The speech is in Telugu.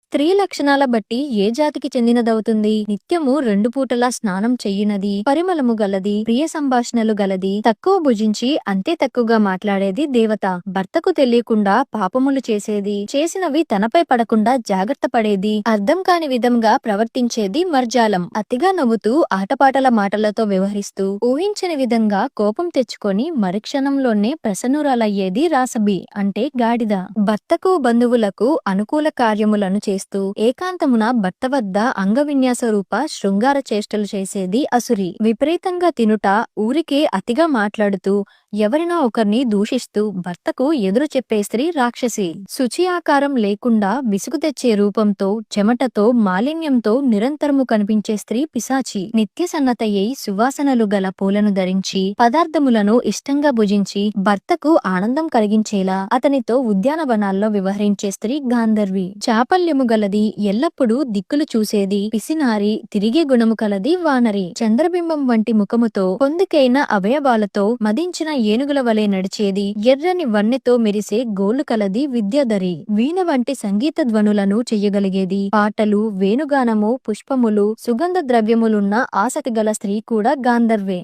స్త్రీ లక్షణాల బట్టి ఏ జాతికి చెందినదవుతుంది? నిత్యము రెండు పూటలా స్నానం చెయ్యునది, పరిమళము గలది, ప్రియ సంభాషణలు గలది, తక్కువ భుజించి అంతే తక్కువగా మాట్లాడేది దేవత. భర్తకు తెలియకుండా పాపములు చేసేది, చేసినవి తనపై పడకుండా జాగ్రత్త పడేది, అర్థం కాని విధంగా ప్రవర్తించేది మర్జాలం. అతిగా నవ్వుతూ ఆటపాటల మాటలతో వ్యవహరిస్తూ ఊహించని విధంగా కోపం తెచ్చుకొని మరుక్షణంలోనే ప్రసన్నురాలయ్యేది రాసబి అంటే గాడిద. భర్తకు బంధువులకు అనుకూల కార్యములను చేస్తూ ఏకాంతమున భర్త వద్ద అంగవిన్యాస రూప శృంగార చేష్టలు చేసేది అసురి. విపరీతంగా తినుట, ఊరికే అతిగా మాట్లాడుతూ ఎవరినో ఒకరిని దూషిస్తూ భర్తకు ఎదురు చెప్పే స్త్రీ రాక్షసి. శుచి ఆకారం లేకుండా విసుగు తెచ్చే రూపంతో, చెమటతో, మాలిన్యంతో నిరంతరము కనిపించే స్త్రీ పిశాచి. నిత్య సన్నతయ్యి సువాసనలు గల పూలను ధరించి పదార్థములను ఇష్టంగా భుజించి భర్తకు ఆనందం కలిగించేలా అతనితో ఉద్యానవనాల్లో వ్యవహరించే స్త్రీ గాంధర్వి. చాపల్యము గలది, ఎల్లప్పుడూ దిక్కులు చూసేది, పిసినారి, తిరిగే గుణము కలది వానరి. చంద్రబింబం వంటి ముఖముతో, పొందుకైన అవయవాలతో మదించిన ఏనుగుల వలె నడిచేది, ఎర్రని వన్నెతో మెరిసే గోళ్లు కలది విద్యాధరి. వీణ వంటి సంగీత ధ్వనులను చెయ్యగలిగేది. పాటలు, వేణుగానము, పుష్పములు, సుగంధ ద్రవ్యములున్న ఆసక్తి గల స్త్రీ కూడా గాంధర్వే.